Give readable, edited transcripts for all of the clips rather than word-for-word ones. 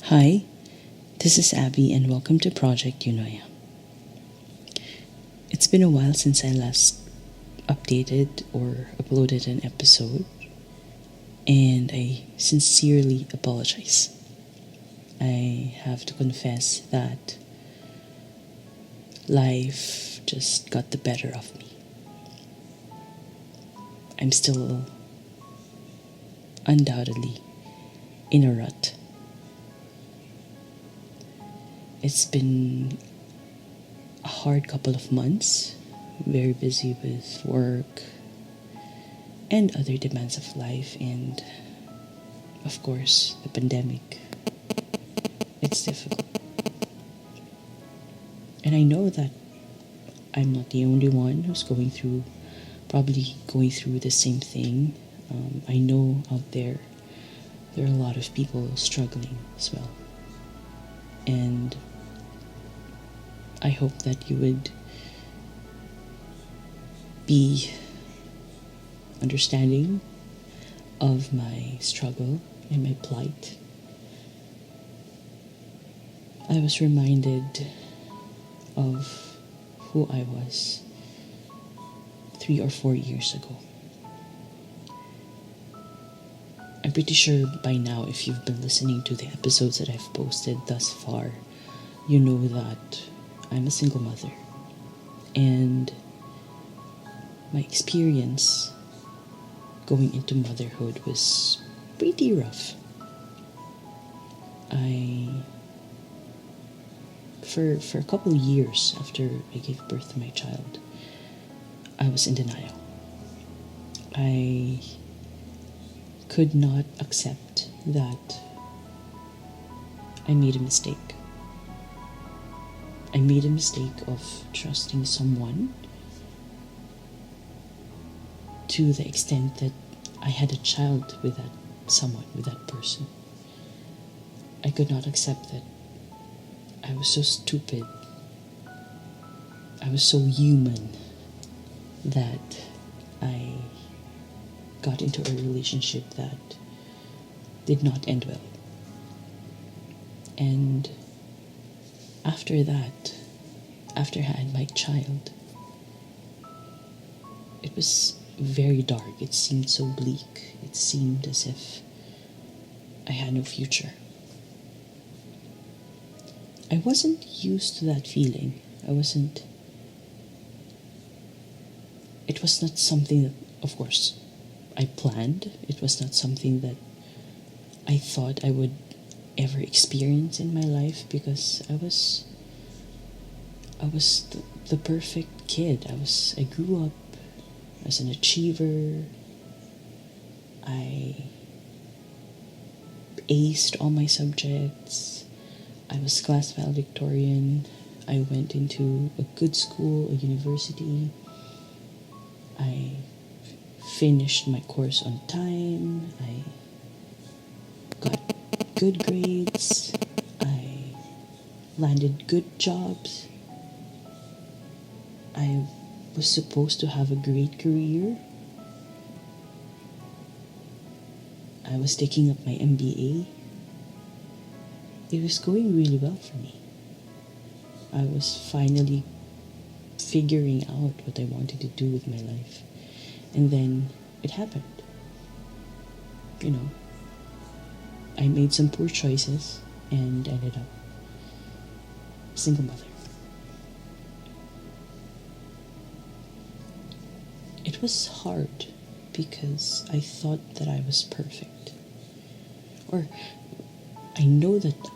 Hi, this is Abby and welcome to Project Eunoia. It's been a while since I last updated or uploaded an episode, and I sincerely apologize. I have to confess that life just got the better of me. I'm still undoubtedly in a rut. It's been a hard couple of months, very busy with work and other demands of life, and of course, the pandemic. It's difficult. And I know that I'm not the only one who's probably going through the same thing. I know out there are a lot of people struggling as well. And I hope that you would be understanding of my struggle and my plight. I was reminded of who I was 3 or 4 years ago. I'm pretty sure by now, if you've been listening to the episodes that I've posted thus far, you know that I'm a single mother. And my experience going into motherhood was pretty rough. For a couple of years after I gave birth to my child, I was in denial. I could not accept that I made a mistake. I made a mistake of trusting someone to the extent that I had a child with that person. I could not accept that I was so stupid. I was so human that I got into a relationship that did not end well. And after that, after I had my child, it was very dark. It seemed so bleak. It seemed as if I had no future. I wasn't used to that feeling. It was not something that, of course, I planned. It was not something that I thought I would ever experience in my life, because I was the perfect kid. I grew up as an achiever. I aced all my subjects. I was class valedictorian. I went into a good school, a university. I finished my course on time. I got good grades. I landed good jobs. I was supposed to have a great career. I was taking up my MBA. It was going really well for me. I was finally figuring out what I wanted to do with my life. And then it happened. I made some poor choices and ended up single mother. It was hard because I thought that I was perfect. Or I know that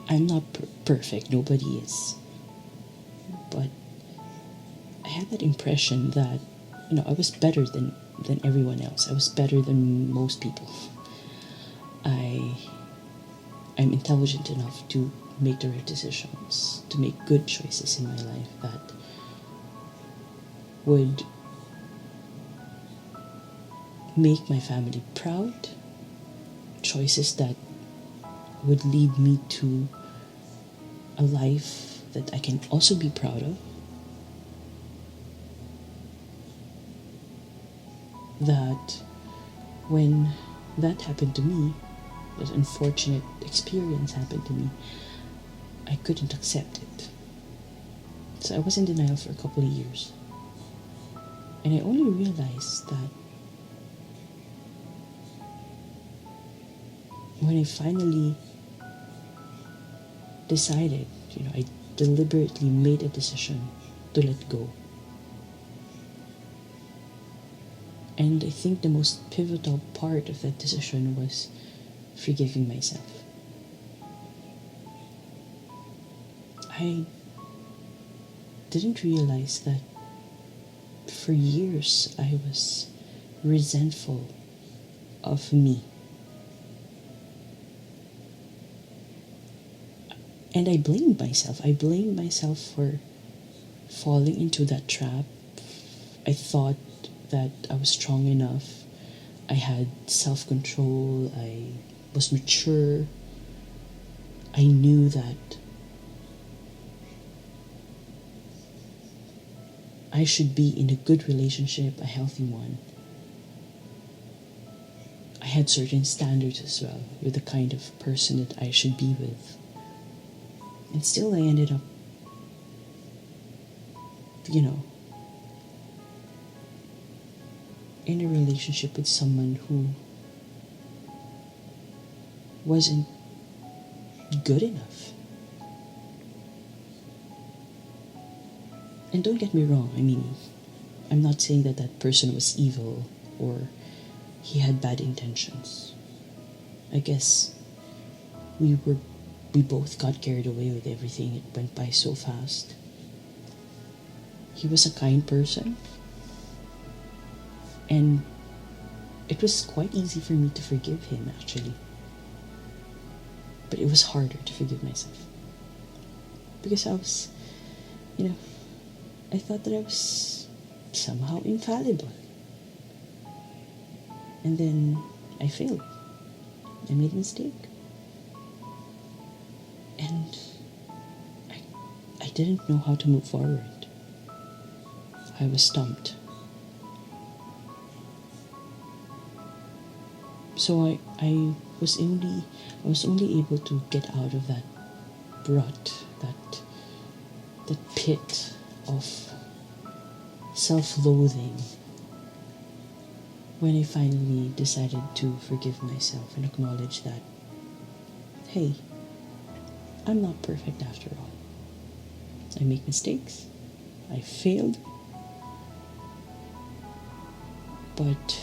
I'm not perfect, nobody is. But I had that impression that, I was better than everyone else. I was better than most people. I'm intelligent enough to make the right decisions, to make good choices in my life that would make my family proud, choices that would lead me to a life that I can also be proud of, that when that happened to me, that unfortunate experience happened to me, I couldn't accept it. So I was in denial for a couple of years. And I only realized that when I finally decided, I deliberately made a decision to let go. And I think the most pivotal part of that decision was forgiving myself. I didn't realize that for years I was resentful of me. And I blamed myself. I blamed myself for falling into that trap. I thought that I was strong enough. I had self-control. I was mature. I knew that I should be in a good relationship, a healthy one. I had certain standards as well with the kind of person that I should be with. And still I ended up, in a relationship with someone who wasn't good enough. And don't get me wrong, I'm not saying that that person was evil or he had bad intentions. I guess we both got carried away with everything. It went by so fast. He was a kind person, and it was quite easy for me to forgive him, actually. But it was harder to forgive myself. Because I was, I thought that I was somehow infallible. And then I failed. I made a mistake. And I didn't know how to move forward. I was stumped. So I was only able to get out of that rut, that pit of self-loathing, when I finally decided to forgive myself and acknowledge that, hey, I'm not perfect after all. I make mistakes. I failed. But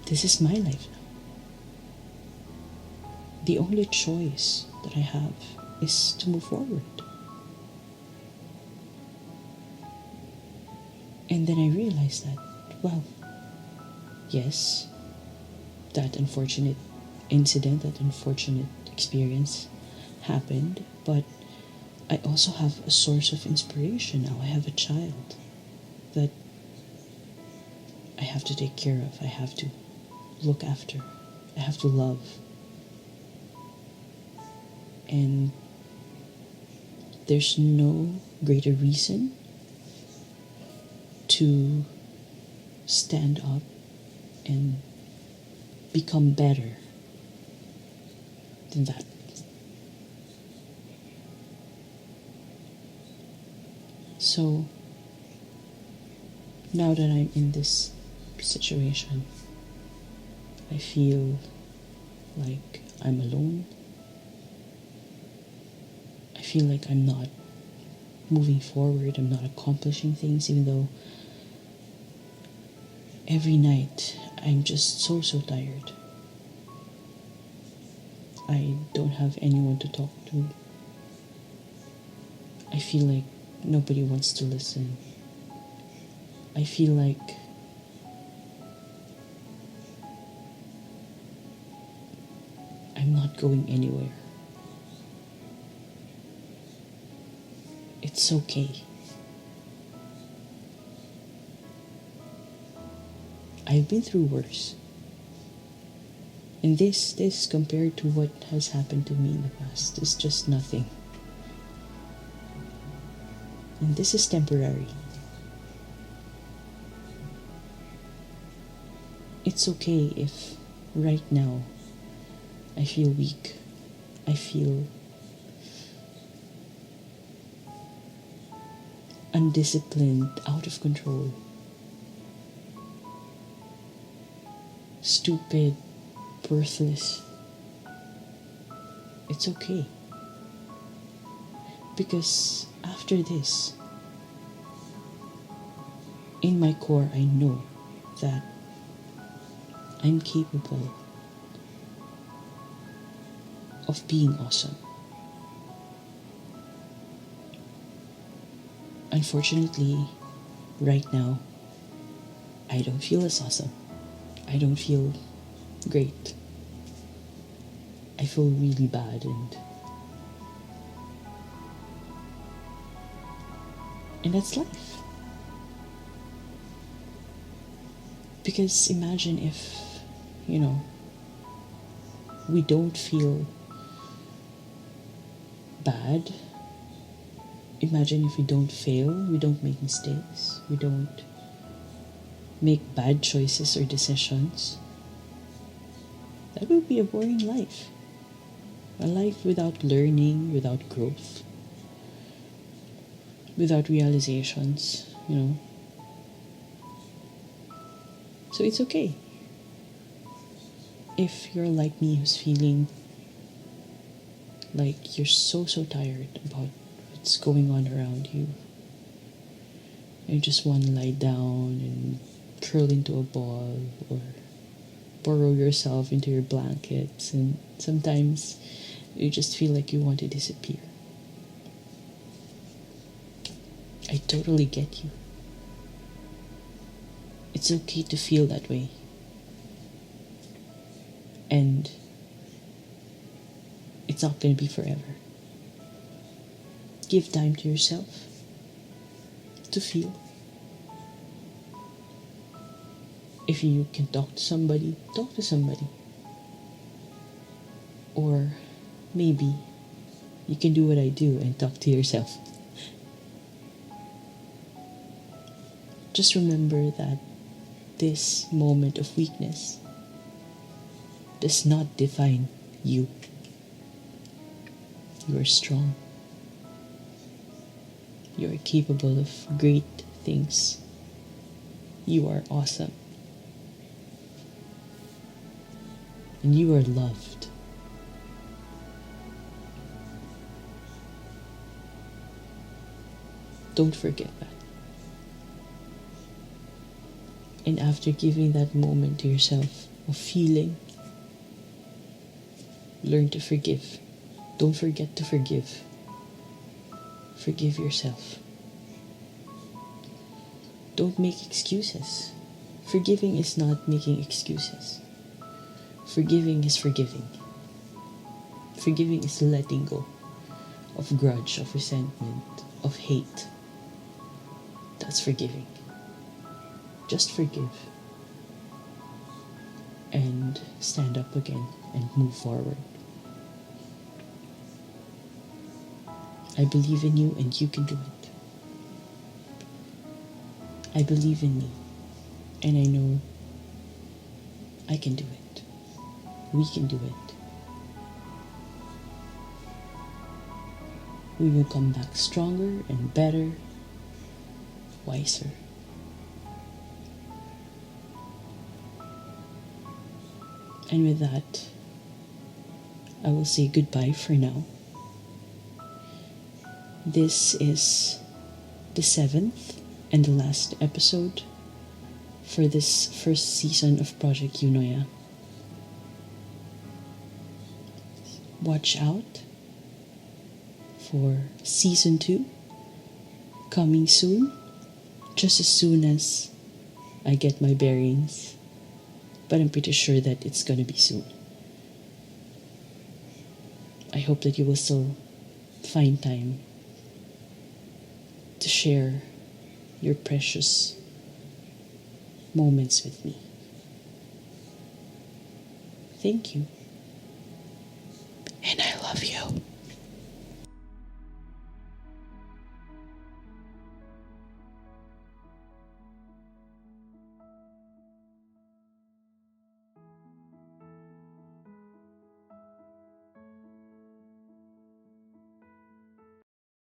this is my life now. The only choice that I have is to move forward. And then I realized that, well, yes, that unfortunate incident, that unfortunate experience happened, but I also have a source of inspiration now. I have a child that I have to take care of. I have to look after. I have to love. And there's no greater reason to stand up and become better than that. So now that I'm in this situation, I feel like I'm alone. I feel like I'm not moving forward. I'm not accomplishing things, even though every night I'm just so tired. I don't have anyone to talk to. I feel like nobody wants to listen. I feel like I'm not going anywhere. It's okay. I've been through worse. And this compared to what has happened to me in the past is just nothing. And this is temporary. It's okay if right now I feel weak. I feel undisciplined, out of control, stupid, worthless. It's okay. Because after this, in my core, I know that I'm capable of being awesome. Unfortunately, right now, I don't feel as awesome. I don't feel great. I feel really bad, and that's life. Because imagine if, you know, we don't feel bad. Imagine if we don't fail, we don't make mistakes, we don't make bad choices or decisions. That would be a boring life. A life without learning, without growth, without realizations, you know. So it's okay. If you're like me who's feeling like you're so tired about what's going on around you, you just want to lie down and curl into a ball or burrow yourself into your blankets, and sometimes you just feel like you want to disappear. I totally get you. It's okay to feel that way. And it's not going to be forever. Give time to yourself to feel. If you can talk to somebody, talk to somebody. Or maybe you can do what I do and talk to yourself. Just remember that this moment of weakness does not define you. You are strong. You are capable of great things. You are awesome. And you are loved. Don't forget that. And after giving that moment to yourself of feeling, learn to forgive. Don't forget to forgive. Forgive yourself. Don't make excuses. Forgiving is not making excuses. Forgiving is forgiving. Forgiving is letting go of grudge, of resentment, of hate. That's forgiving. Just forgive. And stand up again and move forward. I believe in you and you can do it. I believe in me and I know I can do it. We can do it. We will come back stronger and better, wiser. And with that, I will say goodbye for now. This is the 7th and the last episode for this first season of Project Eunoia. Watch out for season 2 coming soon, just as soon as I get my bearings, but I'm pretty sure that it's gonna be soon. I hope that you will still find time to share your precious moments with me. Thank you. And I love you.